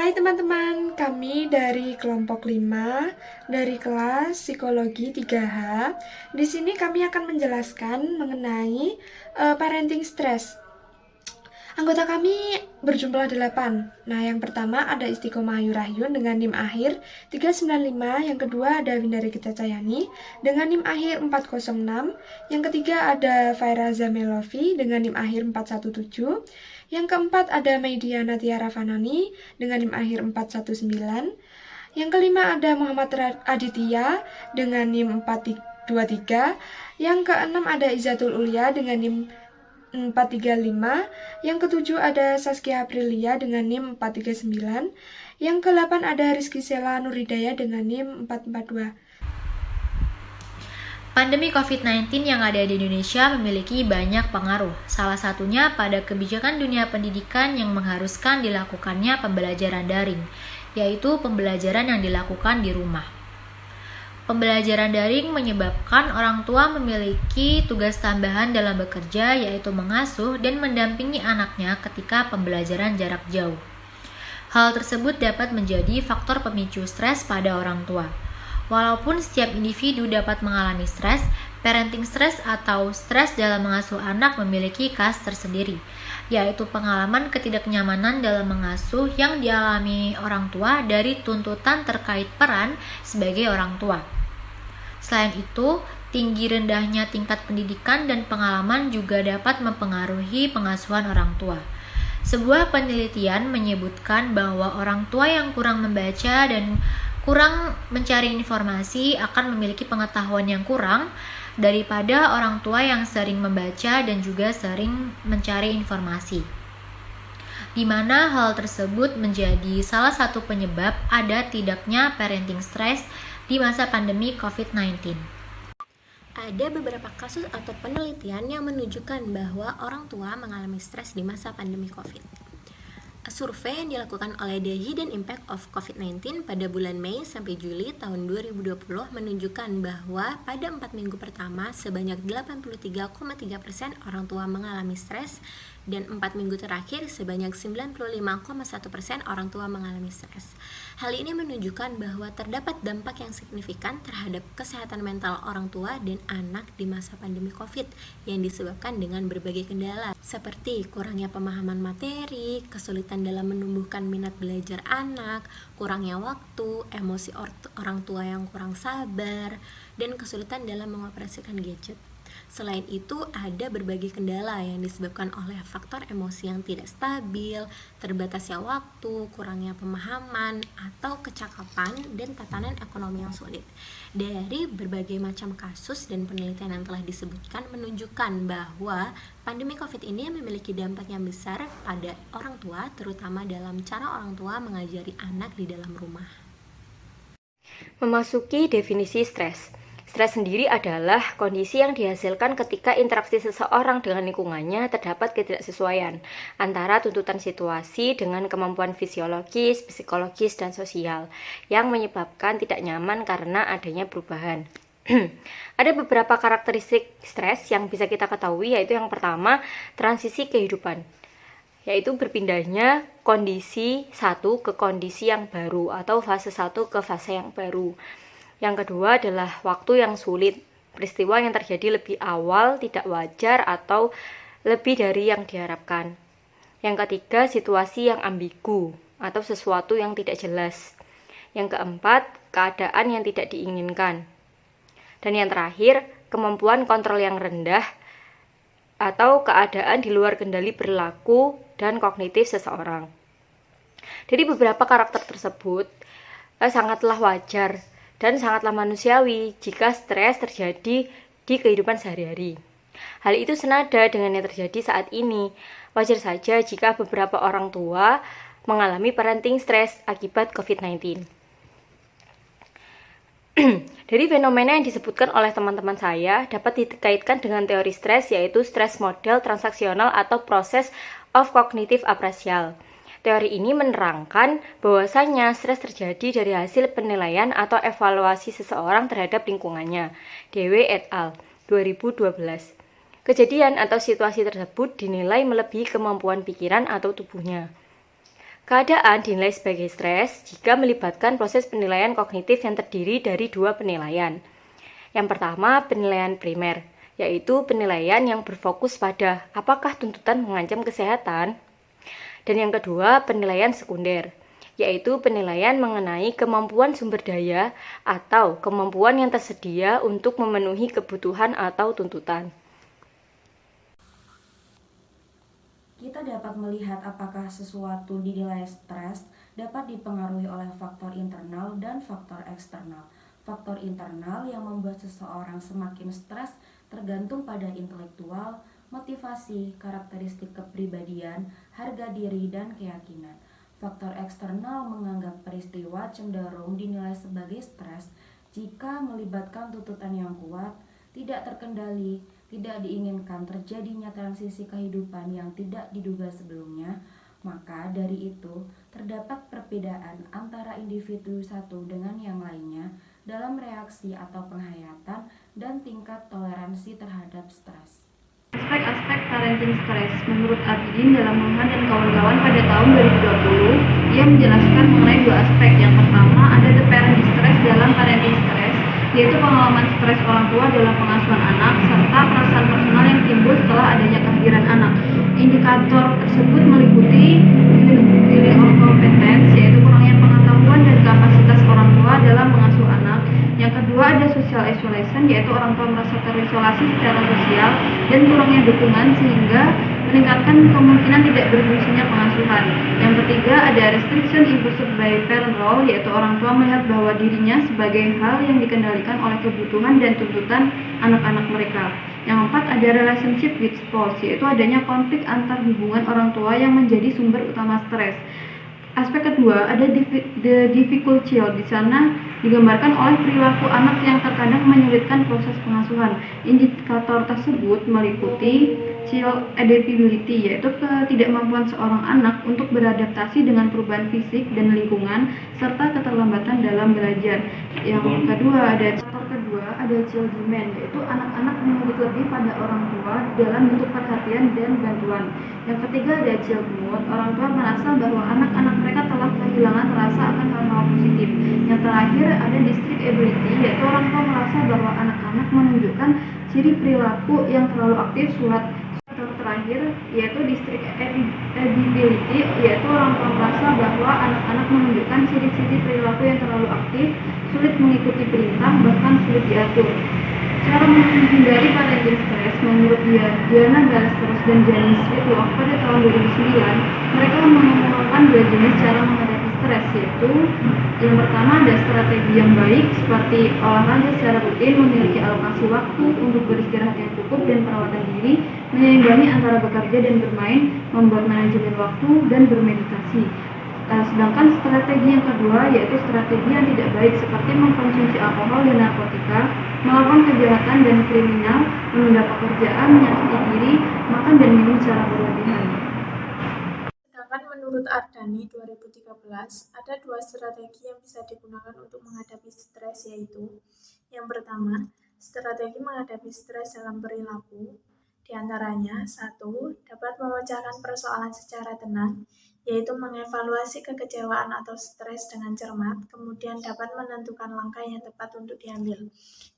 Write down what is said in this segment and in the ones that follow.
Hai teman-teman, kami dari kelompok 5 dari kelas Psikologi 3H. Di sini kami akan menjelaskan mengenai parenting stress. Anggota kami berjumlah 8. Nah, yang pertama ada Istiqomah Ayu Rahyun dengan NIM akhir 395, yang kedua ada Windari Gita Cayani dengan NIM akhir 406, yang ketiga ada Faira Zamelovi dengan NIM akhir 417, yang keempat ada Meidiana Tiara Fanani dengan NIM akhir 419, yang kelima ada Muhammad Aditya dengan NIM 423, yang keenam ada Izatul Ulia dengan NIM 435, yang ketujuh ada Saskia Aprilia dengan NIM 439, yang ke-8 ada Rizky Sela Nuridaya dengan NIM 442. Pandemi COVID-19 yang ada di Indonesia memiliki banyak pengaruh, salah satunya pada kebijakan dunia pendidikan yang mengharuskan dilakukannya pembelajaran daring, yaitu pembelajaran yang dilakukan di rumah. Pembelajaran daring menyebabkan orang tua memiliki tugas tambahan dalam bekerja, yaitu mengasuh dan mendampingi anaknya ketika pembelajaran jarak jauh. Hal tersebut dapat menjadi faktor pemicu stres pada orang tua. Walaupun setiap individu dapat mengalami stres, parenting stress atau stres dalam mengasuh anak memiliki khas tersendiri, yaitu pengalaman ketidaknyamanan dalam mengasuh yang dialami orang tua dari tuntutan terkait peran sebagai orang tua. Selain itu, tinggi rendahnya tingkat pendidikan dan pengalaman juga dapat mempengaruhi pengasuhan orang tua. Sebuah penelitian menyebutkan bahwa orang tua yang kurang membaca dan kurang mencari informasi akan memiliki pengetahuan yang kurang daripada orang tua yang sering membaca dan juga sering mencari informasi, di mana hal tersebut menjadi salah satu penyebab ada tidaknya parenting stress di masa pandemi COVID-19. Ada beberapa kasus atau penelitian yang menunjukkan bahwa orang tua mengalami stres di masa pandemi COVID. Survei yang dilakukan oleh The Hidden Impact of COVID-19 pada bulan Mei sampai Juli tahun 2020 menunjukkan bahwa pada 4 minggu pertama sebanyak 83,3% orang tua mengalami stres dan 4 minggu terakhir sebanyak 95,1% orang tua mengalami stres. Hal ini menunjukkan bahwa terdapat dampak yang signifikan terhadap kesehatan mental orang tua dan anak di masa pandemi COVID yang disebabkan dengan berbagai kendala seperti kurangnya pemahaman materi, kesulitan dalam menumbuhkan minat belajar anak, kurangnya waktu, emosi orang tua yang kurang sabar, dan kesulitan dalam mengoperasikan gadget. Selain itu, ada berbagai kendala yang disebabkan oleh faktor emosi yang tidak stabil, terbatasnya waktu, kurangnya pemahaman, atau kecakapan dan tatanan ekonomi yang sulit. Dari berbagai macam kasus dan penelitian yang telah disebutkan menunjukkan bahwa pandemi COVID ini memiliki dampak yang besar pada orang tua, terutama dalam cara orang tua mengajari anak di dalam rumah. Memasuki definisi stres. Stres sendiri adalah kondisi yang dihasilkan ketika interaksi seseorang dengan lingkungannya terdapat ketidaksesuaian antara tuntutan situasi dengan kemampuan fisiologis, psikologis, dan sosial yang menyebabkan tidak nyaman karena adanya perubahan. Ada beberapa karakteristik stres yang bisa kita ketahui, yaitu yang pertama, transisi kehidupan, yaitu berpindahnya kondisi satu ke kondisi yang baru atau fase satu ke fase yang baru. Yang kedua adalah waktu yang sulit, peristiwa yang terjadi lebih awal, tidak wajar, atau lebih dari yang diharapkan. Yang ketiga, situasi yang ambigu, atau sesuatu yang tidak jelas. Yang keempat, keadaan yang tidak diinginkan. Dan yang terakhir, kemampuan kontrol yang rendah, atau keadaan di luar kendali perilaku dan kognitif seseorang. Dari beberapa karakter tersebut, sangatlah wajar dan sangatlah manusiawi jika stres terjadi di kehidupan sehari-hari. Hal itu senada dengan yang terjadi saat ini. Wajar saja jika beberapa orang tua mengalami parenting stres akibat COVID-19. Dari fenomena yang disebutkan oleh teman-teman saya dapat dikaitkan dengan teori stres, yaitu stress model transaksional atau process of cognitive appraisal. Teori ini menerangkan bahwasanya stres terjadi dari hasil penilaian atau evaluasi seseorang terhadap lingkungannya. Dewe et al. 2012. Kejadian atau situasi tersebut dinilai melebihi kemampuan pikiran atau tubuhnya. Keadaan dinilai sebagai stres jika melibatkan proses penilaian kognitif yang terdiri dari dua penilaian. Yang pertama, penilaian primer, yaitu penilaian yang berfokus pada apakah tuntutan mengancam kesehatan. Dan yang kedua, penilaian sekunder, yaitu penilaian mengenai kemampuan sumber daya atau kemampuan yang tersedia untuk memenuhi kebutuhan atau tuntutan. Kita dapat melihat apakah sesuatu dinilai stres dapat dipengaruhi oleh faktor internal dan faktor eksternal. Faktor internal yang membuat seseorang semakin stres tergantung pada intelektual, motivasi, karakteristik kepribadian, harga diri, dan keyakinan. Faktor eksternal menganggap peristiwa cenderung dinilai sebagai stres jika melibatkan tuntutan yang kuat, tidak terkendali, tidak diinginkan terjadinya transisi kehidupan yang tidak diduga sebelumnya, maka dari itu terdapat perbedaan antara individu satu dengan yang lainnya dalam reaksi atau penghayatan dan tingkat toleransi terhadap stres. Aspek-aspek parenting stress menurut Abidin dalam Muhammad dan kawan-kawan pada tahun 2020, ia menjelaskan mengenai dua aspek. Yang pertama ada the parenting stress dalam parenting stress, yaitu pengalaman stres orang tua dalam pengasuhan anak serta perasaan personal yang timbul setelah adanya kehadiran anak. Indikator tersebut meliputi feeling of competence, yaitu kurangnya pengetahuan dan kapasitas orang tua dalam mengasuh anak. Yang kedua ada social isolation, yaitu orang tua merasa terisolasi secara sosial dan kurangnya dukungan sehingga meningkatkan kemungkinan tidak berfungsinya pengasuhan. Yang ketiga ada restriction imposed by parent role, yaitu orang tua melihat bahwa dirinya sebagai hal yang dikendalikan oleh kebutuhan dan tuntutan anak-anak mereka. Yang keempat ada relationship with spouse, yaitu adanya konflik antar hubungan orang tua yang menjadi sumber utama stres. Aspek kedua ada the difficult child. Di sana digambarkan oleh perilaku anak yang terkadang menyulitkan proses pengasuhan. Indikator tersebut meliputi child adaptability, yaitu ketidakmampuan seorang anak untuk beradaptasi dengan perubahan fisik dan lingkungan serta keterlambatan dalam belajar. Yang kedua ada child demand, yaitu anak-anak menuntut lebih pada orang tua dalam bentuk perhatian dan bantuan. Yang ketiga ada child mood, orang tua merasa bahwa anak-anak mereka telah kehilangan rasa akan hal-hal positif. Yang terakhir ada district ability, yaitu orang tua merasa bahwa anak-anak menunjukkan ciri perilaku yang terlalu aktif. Terakhir yaitu district ability, yaitu orang tua merasa bahwa anak-anak menunjukkan ciri-ciri perilaku yang terlalu aktif, sulit mengikuti perintah, bahkan sulit diatur. Cara menghindari parenting stress menurut Diana Ballesteros dan Janice Whitlock pada tahun 2009, mereka mengemukakan dua jenis cara menghadapi stres, yaitu yang pertama ada strategi yang baik seperti olahraga secara rutin, memiliki alokasi waktu untuk beristirahat yang cukup dan perawatan diri, menyeimbangi antara bekerja dan bermain, membuat manajemen waktu, dan bermeditasi. Sedangkan strategi yang kedua yaitu strategi yang tidak baik seperti mengkonsumsi alkohol dan narkotika, melakukan kejahatan dan kriminal, menunda pekerjaan, menyakiti diri, makan dan minum secara berlebihan. Sedangkan menurut Ardani 2013, ada dua strategi yang bisa digunakan untuk menghadapi stres, yaitu yang pertama, strategi menghadapi stres dalam perilaku. Di antaranya, 1. Dapat memecahkan persoalan secara tenang, yaitu mengevaluasi kekecewaan atau stres dengan cermat, kemudian dapat menentukan langkah yang tepat untuk diambil.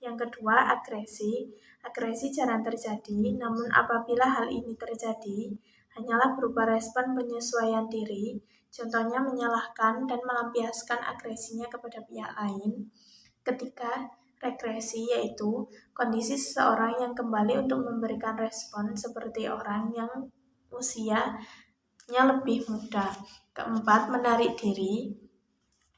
Yang kedua, agresi. Agresi jarang terjadi, namun apabila hal ini terjadi, hanyalah berupa respon penyesuaian diri, contohnya menyalahkan dan melampiaskan agresinya kepada pihak lain. Ketiga, regresi, yaitu kondisi seseorang yang kembali untuk memberikan respon seperti orang yang usianya lebih muda. Keempat, menarik diri,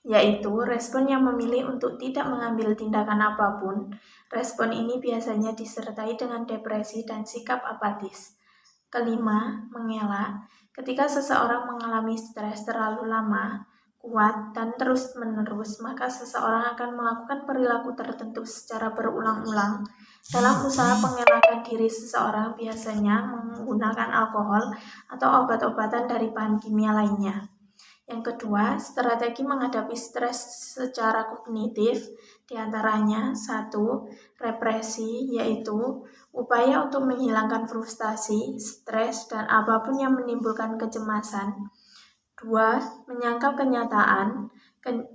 yaitu respon yang memilih untuk tidak mengambil tindakan apapun. Respon ini biasanya disertai dengan depresi dan sikap apatis. Kelima, mengelak. Ketika seseorang mengalami stres terlalu lama, kuat, dan terus-menerus, maka seseorang akan melakukan perilaku tertentu secara berulang-ulang. Dalam usaha pengelakan diri, seseorang biasanya menggunakan alkohol atau obat-obatan dari bahan kimia lainnya. Yang kedua, strategi menghadapi stres secara kognitif, diantaranya 1. Represi, yaitu upaya untuk menghilangkan frustasi, stres, dan apapun yang menimbulkan kecemasan. 2. Menyangkal kenyataan.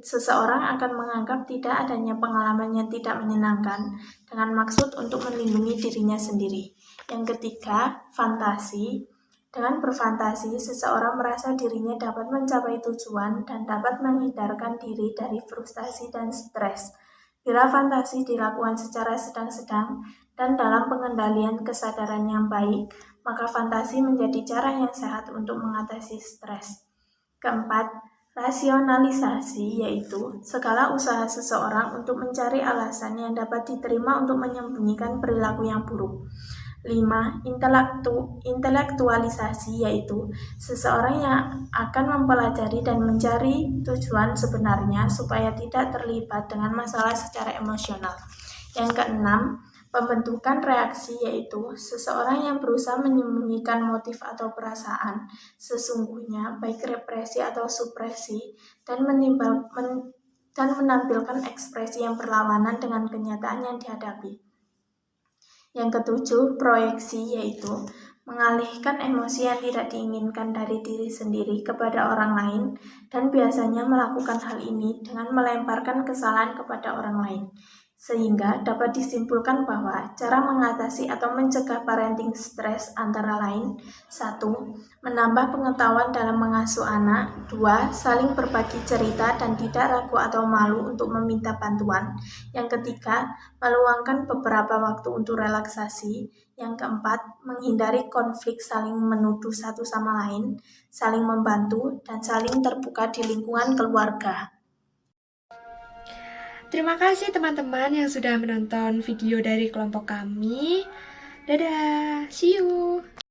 Seseorang akan menganggap tidak adanya pengalaman yang tidak menyenangkan dengan maksud untuk melindungi dirinya sendiri. Yang ketiga, fantasi. Dengan berfantasi, seseorang merasa dirinya dapat mencapai tujuan dan dapat menghindarkan diri dari frustasi dan stres. Bila fantasi dilakukan secara sedang-sedang dan dalam pengendalian kesadaran yang baik, maka fantasi menjadi cara yang sehat untuk mengatasi stres. Keempat, rasionalisasi, yaitu segala usaha seseorang untuk mencari alasan yang dapat diterima untuk menyembunyikan perilaku yang buruk. 5. Intelektualisasi, yaitu seseorang yang akan mempelajari dan mencari tujuan sebenarnya supaya tidak terlibat dengan masalah secara emosional. Yang keenam, pembentukan reaksi, yaitu seseorang yang berusaha menyembunyikan motif atau perasaan sesungguhnya, baik represi atau supresi, dan menampilkan ekspresi yang berlawanan dengan kenyataan yang dihadapi. Yang ketujuh, proyeksi, yaitu mengalihkan emosi yang tidak diinginkan dari diri sendiri kepada orang lain, dan biasanya melakukan hal ini dengan melemparkan kesalahan kepada orang lain. Sehingga dapat disimpulkan bahwa cara mengatasi atau mencegah parenting stres antara lain: 1. Menambah pengetahuan dalam mengasuh anak. 2. Saling berbagi cerita dan tidak ragu atau malu untuk meminta bantuan. Yang ketiga, meluangkan beberapa waktu untuk relaksasi. Yang keempat, menghindari konflik, saling menuduh satu sama lain, saling membantu, dan saling terbuka di lingkungan keluarga. Terima kasih teman-teman yang sudah menonton video dari kelompok kami. Dadah, see you!